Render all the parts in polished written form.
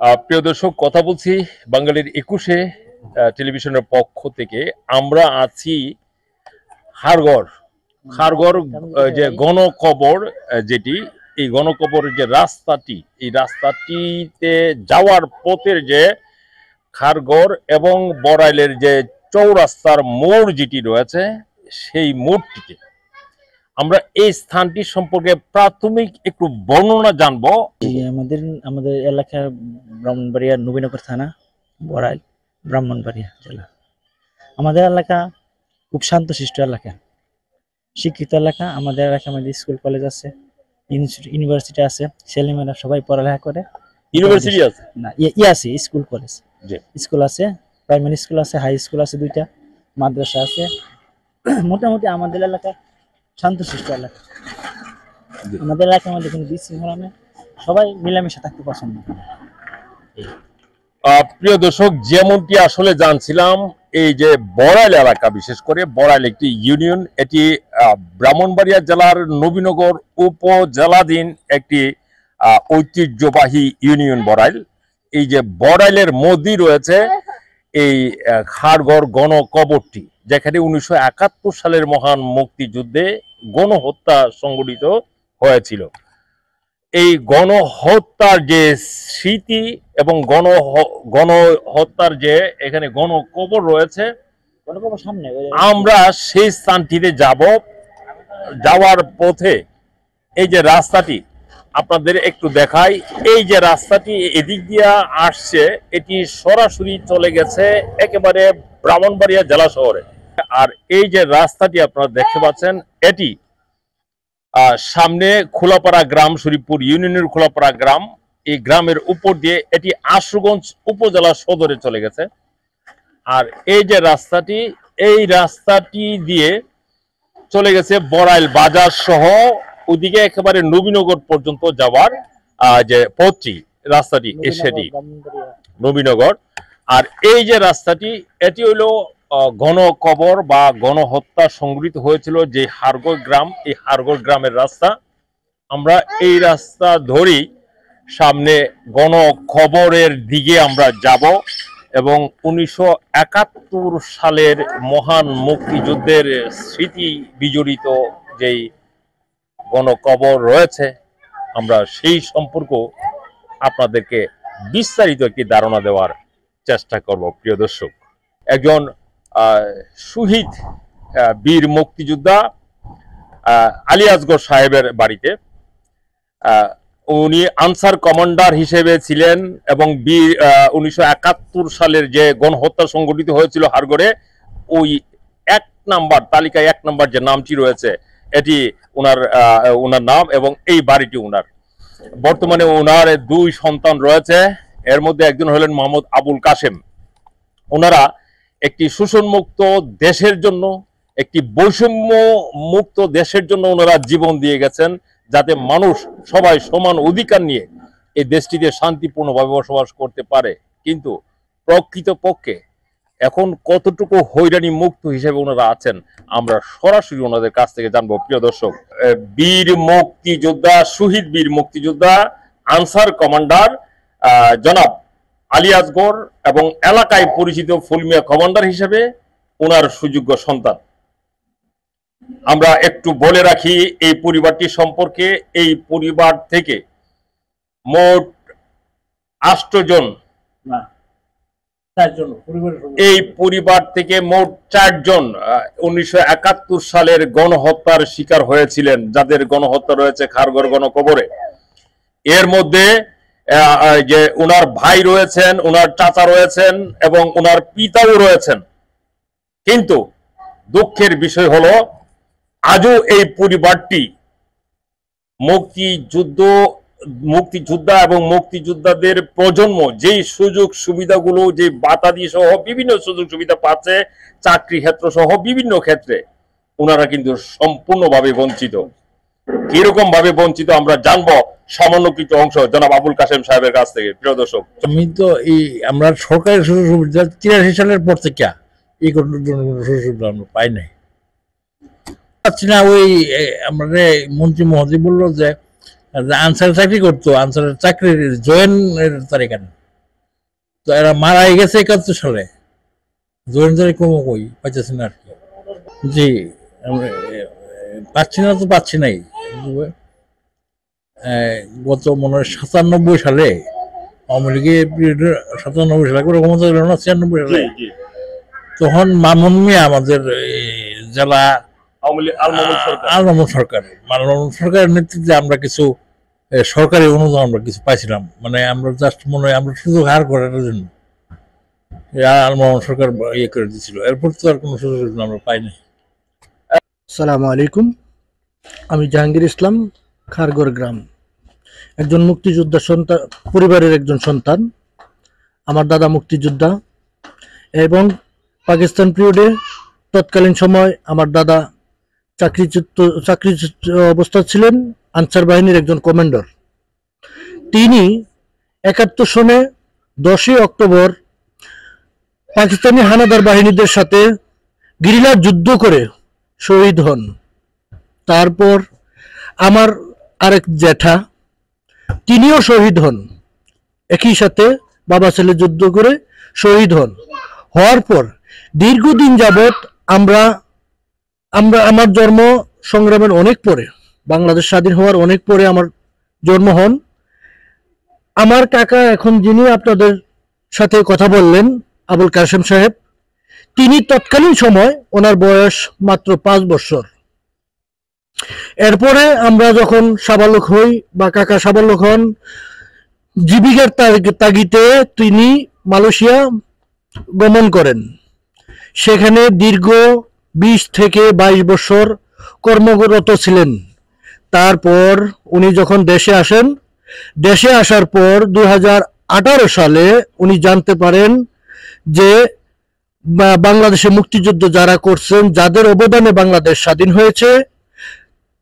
প্রিয় দর্শক, কথা বলছি বাঙালির ২১-এ টেলিভিশনের পক্ষ থেকে। আমরা আছি হাড়গড় যে গণকবর, যেটি এই গণকবরের যে রাস্তাটি, এই রাস্তাটিতে যাওয়ার পথের যে খারগড় এবং বড়াইলের যে চৌরাস্তার মোড় যেটি রয়েছে, সেই মোড়টিতে আমরা এই স্থানটি সম্পর্কে প্রাথমিক একটু বর্ণনা জানবো। আমাদের এলাকা ব্রাহ্মণবাড়িয়া নবীনগর থানা, বড়াইল, ব্রাহ্মণবাড়িয়া জেলা। আমাদের এলাকা খুব শান্তশিষ্ট এলাকা, শিক্ষিত এলাকা। আমাদের এলাকার মধ্যে স্কুল কলেজ আছে, ইউনিভার্সিটি আছে, ছেলেমেয়েরা সবাই পড়ালেখা করে। ইউনিভার্সিটি আছে না, আছে স্কুল কলেজ, স্কুল আছে, প্রাইমারি স্কুল আছে, হাই স্কুল আছে, দুইটা মাদ্রাসা আছে। মোটামুটি আমাদের এলাকা শান্তশিষ্ট এলাকা। আমাদের এলাকার মধ্যে কোনো বিশৃঙ্খলা নেই, সবাই মিলেমিশে থাকতে পছন্দ করে। প্রিয় দর্শক, যেমনটি আসলে জানছিলাম, এই যে বড়াইল এলাকা, বিশেষ করে বড়াইল একটি ইউনিয়ন, এটি ব্রাহ্মণবাড়িয়া জেলার নবীনগর উপজেলাধীন একটি ঐতিহ্যবাহী ইউনিয়ন বড়াইল। এই যে বড়াইলের মধ্যেই রয়েছে এই খারগড় গণকবরটি, যেখানে 1971 সালের মহান মুক্তিযুদ্ধে গণহত্যা সংঘটিত হয়েছিল। এই গণহত্যার যে স্মৃতি এবং গণহত্যার যে এখানে গণকবর রয়েছে, আমরা সেই স্থানটিতে যাওয়ার পথে এই যে রাস্তাটি আপনাদের একটু দেখাই। এই যে রাস্তাটি এদিক দিয়ে আসছে, এটি সরাসরি চলে গেছে একেবারে ব্রাহ্মণবাড়িয়া জেলা শহরে। আর এই যে রাস্তাটি আপনারা দেখতে পাচ্ছেন, এটি সামনে খোলাপাড়া গ্রাম, শরীফপুর ইউনিয়নের খোলাপাড়া গ্রাম। এই গ্রামের উপর দিয়ে এটি আশুগঞ্জ উপজেলা সদরে চলে গেছে। আর এই যে রাস্তাটি, এই রাস্তাটি দিয়ে চলে গেছে বড়াইল বাজার সহ ওদিকে একেবারে নবীনগর পর্যন্ত যাওয়ার যে পথটি, রাস্তাটি সেটি নবীনগর। আর এই যে রাস্তাটি, এটি হইল গণকবর বা গণহত্যা সংঘটিত হয়েছিল যে হাড়গড় গ্রাম, এই হাড়গড় গ্রামের রাস্তা। আমরা এই রাস্তা ধরেই সামনে গণকবরের দিকে আমরা যাব এবং 1971 সালের মহান মুক্তিযুদ্ধের স্মৃতি বিজড়িত যেই গণকবর রয়েছে, আমরা সেই সম্পর্ক আপনাদেরকে বিস্তারিত একটি ধারণা দেওয়ার চেষ্টা করব। প্রিয় দর্শক, একজন শহীদ বীর মুক্তিযোদ্ধা আলী আসগর সাহেবের বাড়িতে উনি আনসার কমান্ডার হিসেবে ছিলেন এবং 1971 সালের যে গণহত্যা সংঘটিত হয়েছিল হাড়গড়ে, ওই তালিকায় 1 নম্বর যে নামটি রয়েছে, এটি ওনার নাম এবং এই বাড়িটি ওনার। বর্তমানে ওনার 2 সন্তান রয়েছে, এর মধ্যে একজন হলেন মোহাম্মদ আবুল কাশেম। ওনারা একটি শোষণমুক্ত দেশের জন্য, একটি বৈষম্য মুক্ত দেশের জন্য ওনারা জীবন দিয়ে গেছেন, যাতে মানুষ সবাই সমান অধিকার নিয়ে এই দেশটিতে শান্তিপূর্ণভাবে বসবাস করতে পারে। কিন্তু প্রকৃতপক্ষে এখন কতটুকু হয়রানি মুক্ত হিসেবে ওনারা আছেন, আমরা সরাসরি ওনাদের কাছ থেকে জানবো। প্রিয় দর্শক, বীর মুক্তিযোদ্ধা, শহীদ বীর মুক্তিযোদ্ধা, আনসার কমান্ডার জনাব আলী আসগর এবং এলাকায় পরিচিত ফুলমিয়া কমান্ডার হিসেবে ওনার সুযোগ্য সন্তান। আমরা একটু বলে রাখি এই পরিবারটি সম্পর্কে। এই পরিবার থেকে মোট 8 জন, এই পরিবার থেকে মোট 4 জন 1971 সালের গণহত্যার শিকার হয়েছিলেন, যাদের গণহত্যা রয়েছে খারগড় গণকবরে। এর মধ্যে যে ওনার ভাই রয়েছেন, ওনার চাচা রয়েছেন এবং ওনার পিতাও রয়েছেন। কিন্তু দুঃখের বিষয় হলো, আজও এই পরিবারটি মুক্তিযোদ্ধা এবং মুক্তিযোদ্ধাদের প্রজন্ম যেই সুযোগ সুবিধাগুলো, যে বাতাদি সহ বিভিন্ন সুযোগ সুবিধা পাচ্ছে, চাকরি ক্ষেত্র সহ বিভিন্ন ক্ষেত্রে, ওনারা কিন্তু সম্পূর্ণভাবে বঞ্চিত। কিরকম ভাবে বঞ্চিত আমরা জানবো সামান্য কিছু অংশ জনাব আবুল কাশেম সাহেবের কাছ থেকে। প্রিয় দর্শক, আমি তো আমরা সরকারের সুযোগ সুবিধা 83 সালের পর থেকে এই সুযোগ সুবিধা আমরা পাই নাই। পাচ্ছি না। ওই আমাদের মন্ত্রী মহোদয় বললো যে আনসারের চাকরি করতো, আনসারের চাকরির জয়েনের তারিখ তো এরা মারাই গেছে 71 সালে, ধরে কমো কই পাইতেছি না আর কি। জি, পাচ্ছি না তো পাচ্ছি নাই। গত মনে হয় 97 সালে আওয়ামী লীগের 97 সালে করে ক্ষমতা ছিল না, 96 সালে, তখন মামুন মিয়া আমাদের জেলা আল মামুন সরকারের নেতৃত্বে আমরা কিছু সরকারি অনুদান আমরা কিছু পাইছিলাম, মানে আমরা জাস্ট মনে হয় আমরা সুযোগ হার করার জন্য আল মামুন সরকার ইয়ে করে দিয়েছিল। এরপর তো আর কোনো সুযোগ আমরা পাইনি। আসসালামু আলাইকুম, আমি জাহাঙ্গীর ইসলাম, খারগড় গ্রাম, একজন মুক্তিযোদ্ধা সন্তান, পরিবারের একজন সন্তান। আমার দাদা মুক্তিযোদ্ধা এবং পাকিস্তান পিরিয়ডে তৎকালীন সময় আমার দাদা চাকরিচ্যুত অবস্থা ছিলেন, আনসার বাহিনীর একজন কমান্ডার। তিনি 71 সনে 10ই অক্টোবর পাকিস্তানি হানাদার বাহিনীদের সাথে গেরিলা যুদ্ধ করে শহীদ হন। তারপর আমার আরেক জ্যাঠা, তিনিও শহীদ হন, একই সাথে বাবা ছেলে যুদ্ধ করে শহীদ হন। হওয়ার পর দীর্ঘদিন যাবৎ আমার জন্ম সংগ্রামের অনেক পরে, বাংলাদেশ স্বাধীন হওয়ার অনেক পরে আমার জন্ম হন। আমার কাকা এখন যিনি আপনাদের সাথে কথা বললেন, আবুল কাশেম সাহেব, তিনি তৎকালীন সময় ওনার বয়স মাত্র 5 বছর। এরপরে আমরা যখন সাবালক হই বা কাকা সাবালক হন, জীবিকার তাগিদে তিনি মালয়েশিয়া গমন করেন। সেখানে দীর্ঘ 20 থেকে 22 বছর কর্মরত ছিলেন। তারপর উনি যখন দেশে আসেন, দেশে আসার পর 2018 সালে উনি জানতে পারেন যে বাংলাদেশে মুক্তিযুদ্ধ যারা করছেন, যাদের অবদানে বাংলাদেশ স্বাধীন হয়েছে,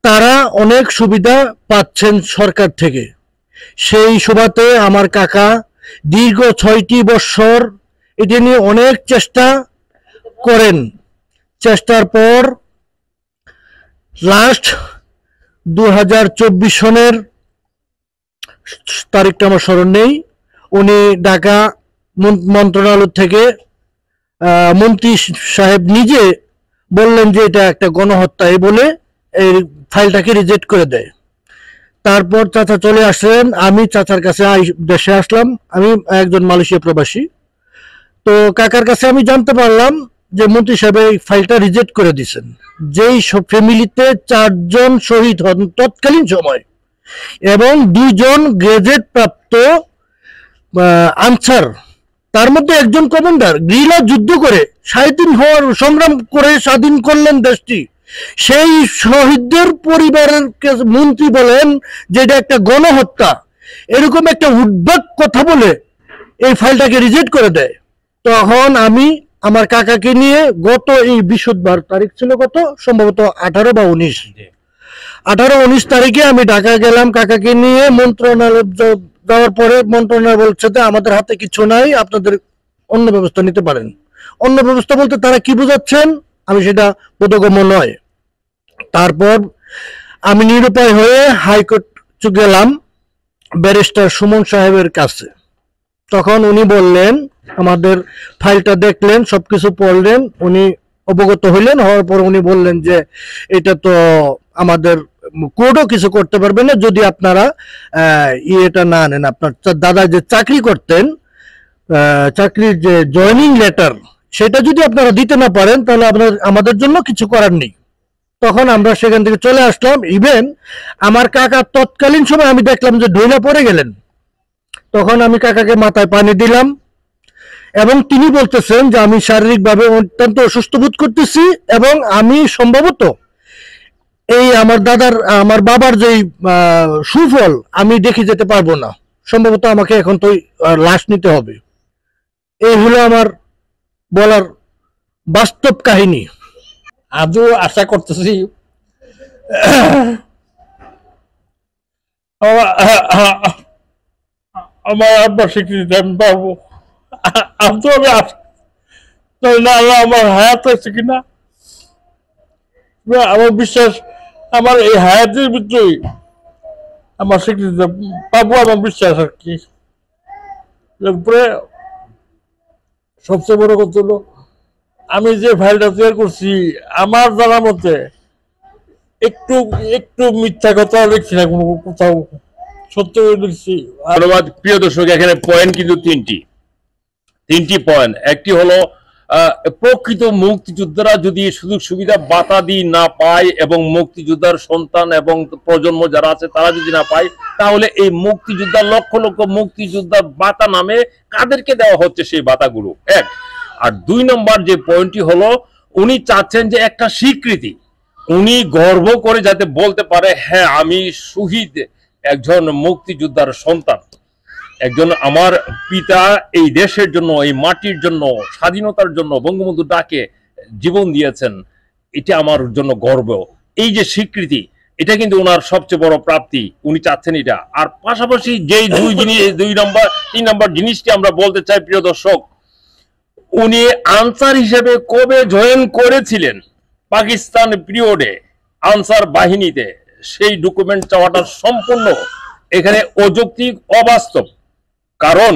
তারা অনেক সুবিধা পাচ্ছেন সরকার থেকে। সেই সুবাদে আমার কাকা দীর্ঘ 6টি বছর এটা নিয়ে অনেক চেষ্টা করেন। চেষ্টার পর লাস্ট 2024 সনের তারিখটা আমার স্মরণ নেই, উনি ঢাকা মন্ত্রণালয় থেকে মন্ত্রী সাহেব নিজে বললেন যে এটা একটা গণহত্যা, এই বলে এই ফাইলটাকে রিজেক্ট করে দেয়। তারপর চাচা চলে আসলেন, আমি চাচার কাছে দেশে আসলাম। আমি একজন মালয়েশিয়া প্রবাসী। তো কাকার কাছে আমি জানতে পারলাম যে মন্ত্রী সাহেব এই ফাইলটা রিজেক্ট করে দিয়েছেন। যেই ফ্যামিলিতে 4 জন শহীদ হন তৎকালীন সময় এবং 2 জন গ্রেজুয়েট প্রাপ্ত আনসার, তার মধ্যে একজন কমান্ডার গেরিলা যুদ্ধ করে স্বাধীন হওয়ার সংগ্রাম করে স্বাধীন করলেন দেশটি, সেই শহীদদের পরিবারের মন্ত্রী বলেন যে এটা একটা গণহত্যা, এরকম একটা উদ্ভট কথা বলে এই ফাইলটাকে রিজেক্ট করে দেয়। তখন আমি আমার কাকাকে নিয়ে গত এই বৃহস্পতিবার তারিখ ছিল কত, সম্ভবত 18 বা 19 তারিখে আমি ঢাকা গেলাম কাকাকে নিয়ে। মন্ত্রণালয় যাওয়ার পরে মন্ত্রণালয় বলছে যে আমাদের হাতে কিছু নাই, আপনাদের অন্য ব্যবস্থা নিতে পারেন। অন্য ব্যবস্থা বলতে তারা কি বোঝাচ্ছেন আমি সেটা বোধগম্য নয়। তারপর আমি নিরুপায় হয়ে হাইকোর্ট গেলাম ব্যারিস্টার সুমন সাহেবের কাছে। তখন উনি বললেন, আমাদের ফাইলটা দেখলেন, সবকিছু পড়লেন, উনি অবগত হইলেন। হওয়ার পর উনি বললেন যে এটা তো আমাদের কোর্টও কিছু করতে পারবে না যদি আপনারা এটা না নেন। আপনার দাদা যে চাকরি করতেন, চাকরির যে জয়েনিং লেটার, সেটা যদি আপনারা দিতে না পারেন তাহলে আমাদের জন্য কিছু করার নেই। তখন আমরা সেখান থেকে চলে আসলাম। ইভেন আমার কাকা তৎকালীন সময় আমি দেখলাম যে ঢইলা পড়ে গেলেন। তখন আমি কাকাকে মাথায় পানি দিলাম এবং তিনি বলতেছেন যে আমি শারীরিকভাবে অত্যন্ত অসুস্থ বোধ করতেছি এবং আমি সম্ভবত এই আমার বাবার যেই সুফল আমি দেখে যেতে পারবো না, সম্ভবত আমাকে এখন তো লাশ নিতে হবে। এই হলো আমার বলার বাস্তব কাহিনী। আজও আশা করতেছি আমার আব্বার স্বীকৃতি আমি পাবো। আজও আমি আমার হায়াত আছে কিনা, আমার বিশ্বাস আমার এই হায়াতের ভিতরেই আমার স্বীকৃতি পাবো, আমার বিশ্বাস আর কি। এরপরে সবচেয়ে বড় কথা হলো আমি যে ফাইলটা তৈরি করছি আমার জানা মতে একটু একটু মিথ্যা কথা লিখছি না, কোনো কোথাও সত্য করে লিখছি। ধন্যবাদ প্রিয় দর্শক। এখানে পয়েন্ট কিন্তু তিনটি পয়েন্ট। একটি হলো প্রকৃত মুক্তিযোদ্ধারা যদি সুযোগ সুবিধা বাতাদি না পায় এবং মুক্তিযোদ্ধার সন্তান এবং প্রজন্ম যারা আছে তারা যদি না পায়, তাহলে এই মুক্তিযোদ্ধা লক্ষ লক্ষ মুক্তিযোদ্ধার বাতা নামে কাদেরকে দেওয়া হচ্ছে সেই বাতাগুলো, এক। আর 2 নম্বর যে পয়েন্টটি হলো, উনি চাচ্ছেন যে একটা স্বীকৃতি, উনি গর্ব করে যাতে বলতে পারে হ্যাঁ আমি শহীদ একজন মুক্তিযোদ্ধার সন্তান, একজন আমার পিতা এই দেশের জন্য, এই মাটির জন্য, স্বাধীনতার জন্য বঙ্গবন্ধু ডাকে জীবন দিয়েছেন, এটা আমার জন্য গর্ব। এই যে স্বীকৃতি, এটা কিন্তু ওনার সবচেয়ে বড় প্রাপ্তি, উনি চাচ্ছেন এটা। আর পাশাপাশি যে 3 নম্বর জিনিসটি আমরা বলতে চাই প্রিয় দর্শক, উনি আনসার হিসেবে কবে জয়েন করেছিলেন পাকিস্তান পিরিয়ডে আনসার বাহিনীতে, সেই ডকুমেন্ট চাওয়াটা সম্পূর্ণ এখানে অযৌক্তিক, অবাস্তব। কারণ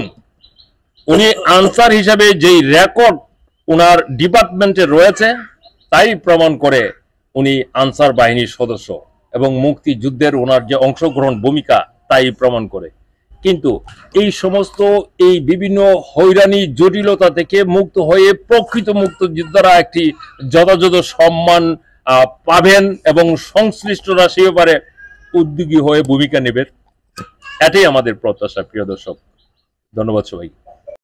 উনি আনসার হিসেবে যেই রেকর্ড উনার ডিপার্টমেন্টে রয়েছে তাই প্রমাণ করে উনি আনসার বাহিনীর সদস্য, এবং মুক্তিযুদ্ধের ওনার যে অংশগ্রহণ ভূমিকা তাই প্রমাণ করে। কিন্তু এই সমস্ত এই বিভিন্ন হয়রানি জটিলতা থেকে মুক্ত হয়ে প্রকৃত মুক্তিযোদ্ধারা একটি যথাযথ সম্মান পাবেন এবং সংশ্লিষ্টরা সে ব্যাপারে উদ্যোগী হয়ে ভূমিকা নেবেন, এটাই আমাদের প্রত্যাশা প্রিয় দর্শক। ধন্যবাদ সবাই।